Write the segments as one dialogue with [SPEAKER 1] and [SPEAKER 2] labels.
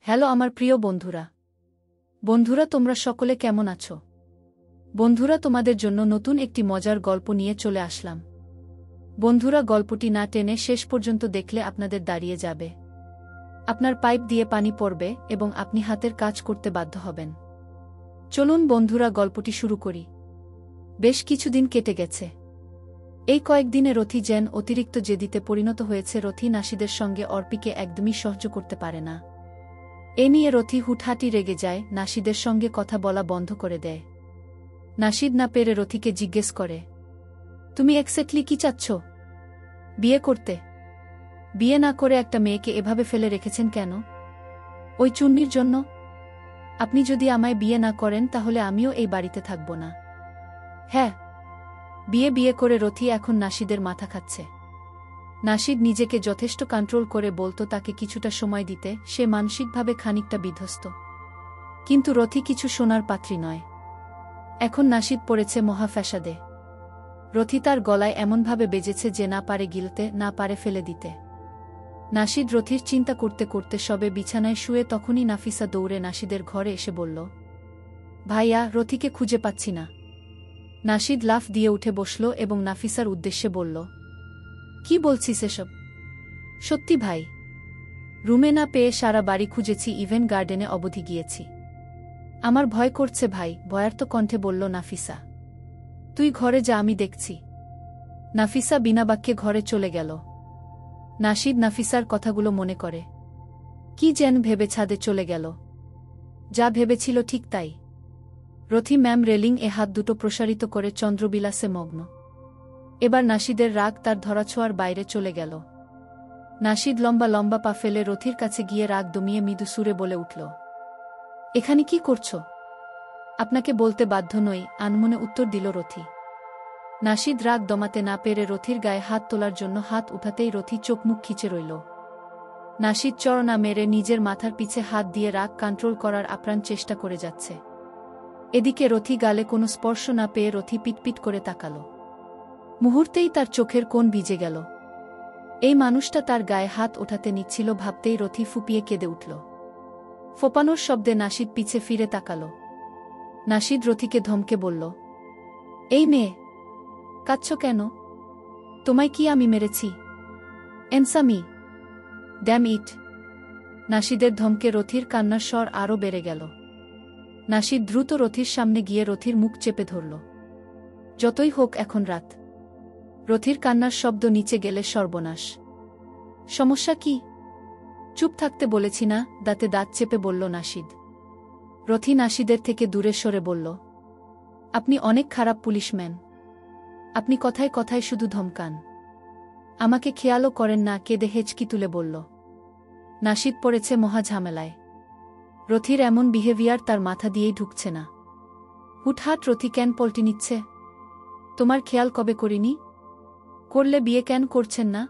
[SPEAKER 1] Hello আমার প্রিয় বন্ধুরা তোমরা সকলে কেমন আছো? বন্ধুরা তোমাদের জন্য নতুন একটি মজার গল্প নিয়ে চলে আসলাম। বন্ধুরা গল্পটি না টেনে শেষ পর্যন্ত দেখলে আপনাদের দাঁড়িয়ে যাবে, আপনার পাইপ দিয়ে পানি পড়বে এবং আপনি হাতের কাজ করতে বাধ্য হবেন। চলুন বন্ধুরা গল্পটি শুরু করি। বেশ কিছুদিন কেটে গেছে। এই কয়েকদিনে রথি যেন অতিরিক্ত জেদিতে পরিণত হয়েছে। রথি নাসিদের সঙ্গে অর্পিকে একদমই সহ্য করতে পারে না। এ নিয়ে রথি হুটহাটি রেগে যায়, নাসিদের সঙ্গে কথা বলা বন্ধ করে দেয়। নাসিদ না পেরে রথিকে জিজ্ঞেস করে, তুমি এক্স্যাক্টলি কি চাচ্ছ? বিয়ে করতে? বিয়ে না করে একটা মেয়েকে এভাবে ফেলে রেখেছেন কেন? ওই চুন্নির জন্য? আপনি যদি আমায় বিয়ে না করেন তাহলে আমিও এই বাড়িতে থাকব না। হ্যাঁ, বিয়ে করে রথি এখন নাসিদের মাথা খাচ্ছে। নাসিদ নিজেকে যথেষ্ট কন্ট্রোল করে বলতো তাকে কিছুটা সময় দিতে, সে মানসিকভাবে খানিকটা বিধ্বস্ত। কিন্তু রথি কিছু শোনার পাত্রী নয়। এখন নাসিদ পড়েছে মহা ফ্যাসাদে। রথি তার গলায় এমনভাবে বেজেছে যে না পারে গিলতে, না পারে ফেলে দিতে। নাসিদ রথির চিন্তা করতে করতে সবে বিছানায় শুয়ে তখনই নাফিসা দৌড়ে নাসিদের ঘরে এসে বলল, ভাইয়া, রথিকে খুঁজে পাচ্ছি না। নাসিদ লাফ দিয়ে উঠে বসল এবং নাফিসার উদ্দেশ্যে বলল, কি বলছিস এসব? সত্যি ভাই? রুমে না পেয়ে সারা বাড়ি খুঁজেছি, ইভেন গার্ডেনে অবধি গিয়েছি। আমার ভয় করছে ভাই, ভয়ার্ত কণ্ঠে বলল নাফিসা। তুই ঘরে যা, আমি দেখছি। নাফিসা বিনা বাক্যে ঘরে চলে গেল। নাসিদ নাফিসার কথাগুলো মনে করে। কি যেন ভেবে ছাদে চলে গেল। যা ভেবেছিল ঠিক তাই। রথি ম্যাম রেলিং এ হাত দুটো প্রসারিত করে চন্দ্রবিলাসে মগ্ন। এবার নাসিদের রাগ তার ধরাছোঁয়ার বাইরে চলে গেল। নাসিদ লম্বা লম্বা পা ফেলে রথির কাছে গিয়ে রাগ দমিয়ে মৃদু সুরে বলে উঠল, এখানে কি করছ? আপনাকে বলতে বাধ্য নই, আনমনে উত্তর দিল রথি। নাসিদ রাগ দমাতে না পেরে রথির গায়ে হাত তোলার জন্য হাত উঠাতেই রথি চোখ মুখ খিচে রইল। নাসিদ চড় না মেরে নিজের মাথার পিছে হাত দিয়ে রাগ কন্ট্রোল করার আপ্রাণ চেষ্টা করে যাচ্ছে। এদিকে রথি গালে কোনো স্পর্শ না পেয়ে রথি পিটপিট করে তাকাল। মুহূর্তেই তার চোখের কোণ ভিজে গেল। এই মানুষটা তার গায়ে হাত ওঠাতে নিচ্ছিল ভাবতেই রথি ফুপিয়ে কেঁদে উঠল। ফোপানোর শব্দে নাসিদ পিছে ফিরে তাকাল। নাসিদ রথিকে ধমকে বলল, এই মেয়ে, কাঁদছ কেন? তোমায় কি আমি মেরেছি? এনসামি, ড্যাম ইট! নাসিদের ধমকে রথির কান্নার স্বর আরও বেড়ে গেল। নাসিদ দ্রুত রথির সামনে গিয়ে রথির মুখ চেপে ধরল। যতই হোক এখন রাত। রথির কান্নার শব্দ নিচে গেলে সর্বনাশ। সমস্যা কি? চুপ থাকতে বলেছি না, দাঁতে দাঁত চেপে বলল নাসিদ। রথি নাসিদের থেকে দূরে সরে বলল, আপনি অনেক খারাপ পুলিশম্যান। আপনি কথায় কথায় শুধু ধমকান, আমাকে খেয়ালও করেন না। কেঁদে হেঁচকি তুলে বলল। নাসিদ পড়েছে মহা ঝামেলায়। রথির এমন বিহেভিয়ার তার মাথা দিয়েই ঢুকছে না। হুটহাট রথি কেন পল্টি নিচ্ছে? তোমার খেয়াল কবে করিনি? করলে বিয়ে কেন করছেন না?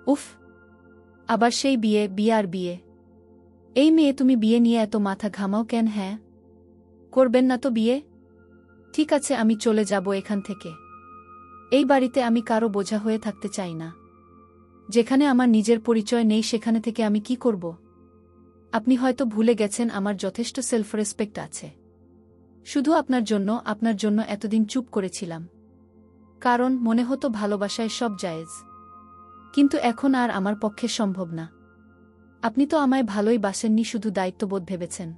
[SPEAKER 1] উফ, আবার সেই বিয়ে, বিয়ে আর বিয়ে। এই মেয়ে, তুমি বিয়ে নিয়ে এত মাথা ঘামাও কেন? হ্যাঁ, করবেন না তো বিয়ে? ঠিক আছে, আমি চলে যাব এখান থেকে। এই বাড়িতে আমি কারো বোঝা হয়ে থাকতে চাই না। যেখানে আমার নিজের পরিচয় নেই সেখানে থেকে আমি কি করব? আপনি হয়তো ভুলে গেছেন আমার যথেষ্ট সেলফ রেসপেক্ট আছে। শুধু আপনার জন্য এতদিন চুপ করেছিলাম, কারণ মনে হতো ভালোবাসায় সব জায়েজ। কিন্তু এখন আর আমার পক্ষে সম্ভব না। আপনি তো আমায় ভালোই বাসেননি, শুধু দায়িত্ববোধ ভেবেছেন।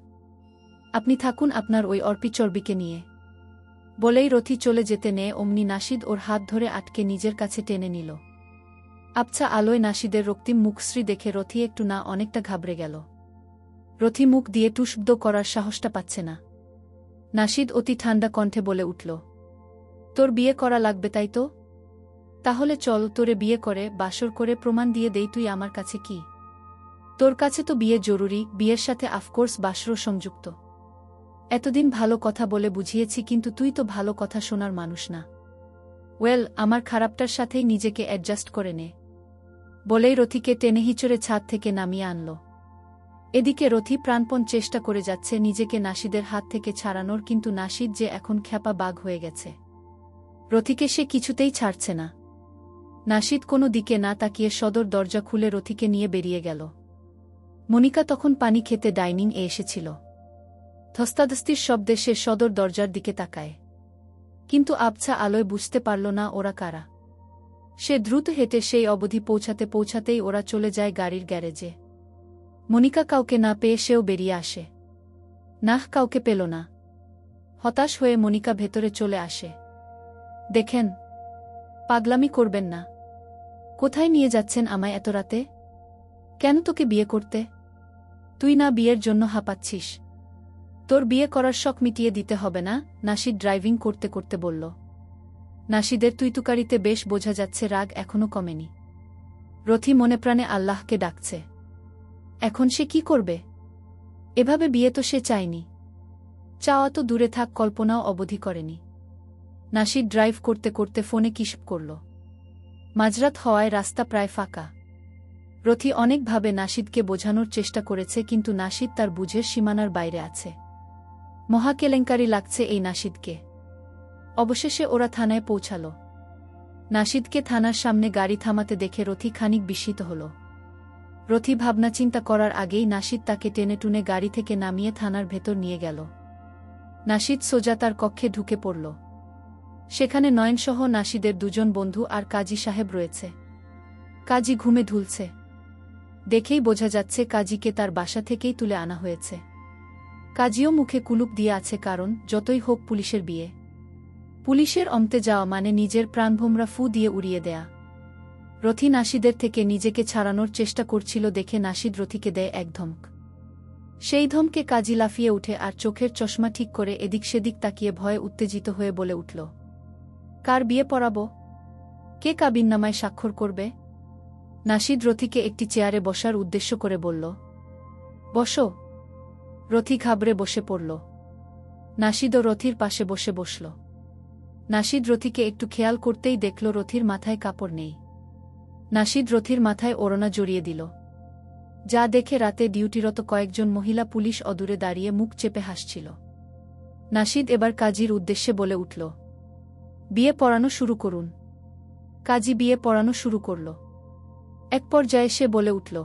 [SPEAKER 1] আপনি থাকুন আপনার ওই অর্পি চর্বিকে নিয়ে। বলেই রথি চলে যেতে নেয় অমনি নাসিদ ওর হাত ধরে আটকে নিজের কাছে টেনে নিল। আবছা আলোয় নাসিদের রক্তিম মুখশ্রী দেখে রথি একটু না অনেকটা ঘাবড়ে গেল। রথি মুখ দিয়ে টুশব্দ করার সাহসটা পাচ্ছে না। নাসিদ অতি ঠান্ডা কণ্ঠে বলে উঠল, তোর বিয়ে করা লাগবে তাই তো? তাহলে চল, তোরে বিয়ে করে বাসর করে প্রমাণ দিয়ে দেই তুই আমার কাছে কি। তোর কাছে তো বিয়ে জরুরি, বিয়ের সাথে অফকোর্স বাসরও সংযুক্ত। এতদিন ভালো কথা বলে বুঝিয়েছি, কিন্তু তুই তো ভালো কথা শোনার মানুষ না। ওয়েল, আমার খারাপটার সাথেই নিজেকে অ্যাডজাস্ট করে নে। বলেই রথিকে টেনে হিচড়ে ছাদ থেকে নামিয়ে আনল। এদিকে রথি প্রাণপণ চেষ্টা করে যাচ্ছে নিজেকে নাসিদের হাত থেকে ছাড়ানোর, কিন্তু নাসিদ যে এখন খ্যাপা বাঘ হয়ে গেছে। রথিকে সে কিছুতেই ছাড়ছে না। নাসিদ কোনো দিকে না তাকিয়ে সদর দরজা খুলে রথিকে নিয়ে বেরিয়ে গেল। মনিকা তখন পানি খেতে ডাইনিং এ এসেছিল। ধস্তাধস্তির শব্দে সে সদর দরজার দিকে তাকায়, কিন্তু আবছা আলোয় বুঝতে পারল না ওরা কারা। সে দ্রুত হেঁটে সেই অবধি পৌঁছাতে পৌঁছাতেই ওরা চলে যায় গাড়ির গ্যারেজে। মনিকা কাউকে না পেয়ে সেও বেরিয়ে আসে। নাহ, কাউকে পেল না। হতাশ হয়ে মনিকা ভেতরে চলে আসে। দেখেন, পাগলামি করবেন না। কোথায় নিয়ে যাচ্ছেন আমায় এত রাতে? কেন তোকে বিয়ে করতে? তুই না বিয়ের জন্য হাঁপাচ্ছিস? তোর বিয়ে করার শখ মিটিয়ে দিতে হবে না, নাশিদ ড্রাইভিং করতে করতে বলল। নাশিদের তুইতুকারিতে বেশ বোঝা যাচ্ছে রাগ এখনো কমেনি। রথি মনে প্রাণে আল্লাহকে ডাকছে। এখন সে কি করবে? এভাবে বিয়ে তো সে চায়নি। চাওয়া তো দূরে থাক, কল্পনাও অবধি করেনি। নাশিদ ড্রাইভ করতে করতে ফোনে কিসব করল। মাঝরাত হওয়ায় রাস্তা প্রায় ফাঁকা। রথি অনেকভাবে নাশিদকে বোঝানোর চেষ্টা করেছে, কিন্তু নাশিদ তার বুঝের সীমানার বাইরে আছে। মহাকেলেঙ্কারি লাগছে এই নাশিদকে। অবশেষে ওরা থানায় পৌঁছাল। নাশিদকে থানার সামনে গাড়ি থামাতে দেখে রথি খানিক বিস্মিত হল। রথি ভাবনা চিন্তা করার আগেই নাশিদ তাকে টেনে টুনে গাড়ি থেকে নামিয়ে থানার ভেতর নিয়ে গেল। নাশিদ সোজা তার কক্ষে ঢুকে পড়ল। সেখানে নয়নসহ নাশিদের দুজন বন্ধু আর কাজী সাহেব রয়েছে। কাজী ঘুমে ঢুলছে। দেখেই বোঝা যাচ্ছে কাজীকে তার বাসা থেকেই তুলে আনা হয়েছে। কাজীও মুখে কুলুপ দিয়ে আছে, কারণ যতই হোক পুলিশের বিয়ে। পুলিশের অমতে যাওয়া মানে নিজের প্রাণভোমরা ফু দিয়ে উড়িয়ে দেয়া। রথি নাশিদের থেকে নিজেকে ছাড়ানোর চেষ্টা করছিল দেখে নাশিদ রথিকে দেয় এক ধমক। সেই ধমকে কাজী লাফিয়ে উঠে আর চোখের চশমা ঠিক করে এদিক সেদিক তাকিয়ে ভয়ে উত্তেজিত হয়ে বলে উঠল, কার বিয়ে পড়াব? কে কাবিননামায় স্বাক্ষর করবে? নাশিদ রথিকে একটি চেয়ারে বসার উদ্দেশ্য করে বলল, বসো। রথি ঘাবড়ে বসে পড়ল। নাশিদও রথির পাশে বসে বসল। নাশিদ রথিকে একটু খেয়াল করতেই দেখল রথির মাথায় কাপড় নেই। নাশিদ রথির মাথায় ওড়না জড়িয়ে দিল। যা দেখে রাতে ডিউটিরত কয়েকজন মহিলা পুলিশ অদূরে দাঁড়িয়ে মুখ চেপে হাসছিল। নাশিদ এবার কাজীর উদ্দেশ্যে বলে উঠল, বিয়ে পড়ানো শুরু করুন। কাজী বিয়ে পড়ানো শুরু করল। এক পর্যায়ে সে বলে উঠল,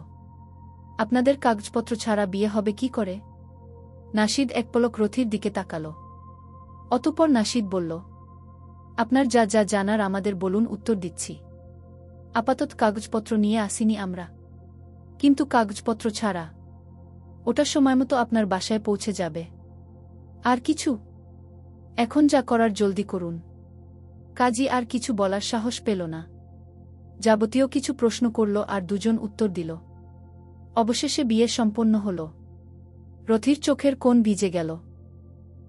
[SPEAKER 1] আপনাদের কাগজপত্র ছাড়া বিয়ে হবে কি করে? নাশিদ এক পলক রথির দিকে তাকাল। অতঃপর নাশিদ বলল, আপনার যা যা জানার আমাদের বলুন, উত্তর দিচ্ছি। আপাতত কাগজপত্র নিয়ে আসিনি আমরা। কিন্তু কাগজপত্র ছাড়া? ওটা সময়মতো আপনার বাসায় পৌঁছে যাবে। আর কিছু? এখন যা করার জলদি করুন। কাজী আর কিছু বলার সাহস পেল না। যাবতীয় কিছু প্রশ্ন করল আর দুজন উত্তর দিল। অবশেষে বিয়ে সম্পন্ন হল। রথির চোখের কোণ ভিজে গেল।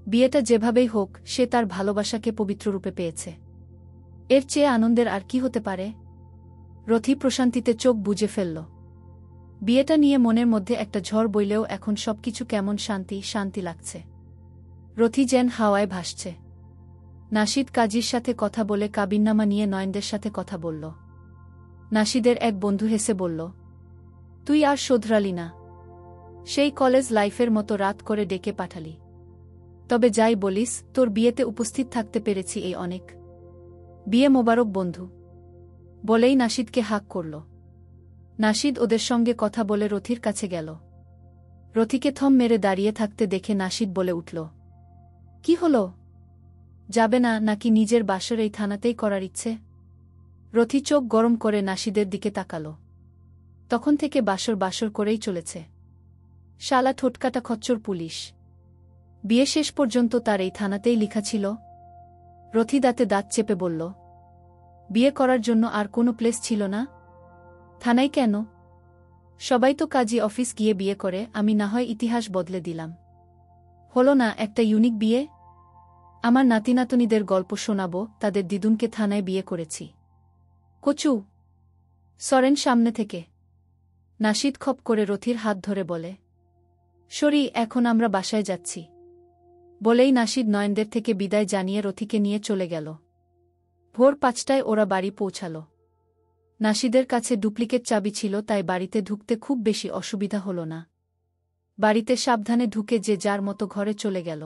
[SPEAKER 1] বিয়েটা যেভাবেই হোক সে তার ভালোবাসাকে পবিত্ররূপে পেয়েছে। এর চেয়ে আনন্দের আর কি হতে পারে? রথি প্রশান্তিতে চোখ বুজে ফেলল। বিয়েটা নিয়ে মনের মধ্যে একটা ঝড় বইলেও এখন সবকিছু কেমন শান্তি শান্তি লাগছে। রথি যেন হাওয়ায় ভাসছে। নাশিদ কাজীর সাথে কথা বলে কাবিননামা নিয়ে নয়নদের সাথে কথা বলল। নাশিদের এক বন্ধু হেসে বলল, তুই আর শোধরালি না। সেই কলেজ লাইফের মতো রাত করে ডেকে পাঠালি। তবে যাই বলিস, তোর বিয়েতে উপস্থিত থাকতে পেরেছি এই অনেক। বিয়ে মোবারক বন্ধু। বলেই নাশিদকে হাঁক করল। নাশিদ ওদের সঙ্গে কথা বলে রথির কাছে গেল। রথিকে থম মেরে দাঁড়িয়ে থাকতে দেখে নাশিদ বলে উঠল, কি হলো? যাবে না নাকি নিজের বাসর এই থানাতেই করার ইচ্ছে? রথি চোখ গরম করে নাশিদের দিকে তাকাল। তখন থেকে বাসর বাসর করেই চলেছে। শালা ঠোটকাটা খচ্চর পুলিশ। বিয়ে শেষ পর্যন্ত তার এই থানাতেই লিখা ছিল। রথি দাঁতে দাঁত চেপে বলল, বিয়ে করার জন্য আর কোনো প্লেস ছিল না? থানায় কেন? সবাই তো কাজী অফিস গিয়ে বিয়ে করে, আমি না হয় ইতিহাস বদলে দিলাম। হলো না একটা ইউনিক বিয়ে? আমার নাতিনাতনিদের গল্প শোনাব, তাদের দিদুনকে থানায় বিয়ে করেছি। কচু সরেন সামনে থেকে। নাশিদ খপ করে রথির হাত ধরে বলে, সরি, এখন আমরা বাসায় যাচ্ছি। বলেই নাশিদ নয়নদের থেকে বিদায় জানিয়ে রথিকে নিয়ে চলে গেল। ভোর 5টায় ওরা বাড়ি পৌঁছাল। নাশিদের কাছে ডুপ্লিকেট চাবি ছিল, তাই বাড়িতে ঢুকতে খুব বেশি অসুবিধা হল না। বাড়িতে সাবধানে ঢুকে যে যার মতো ঘরে চলে গেল।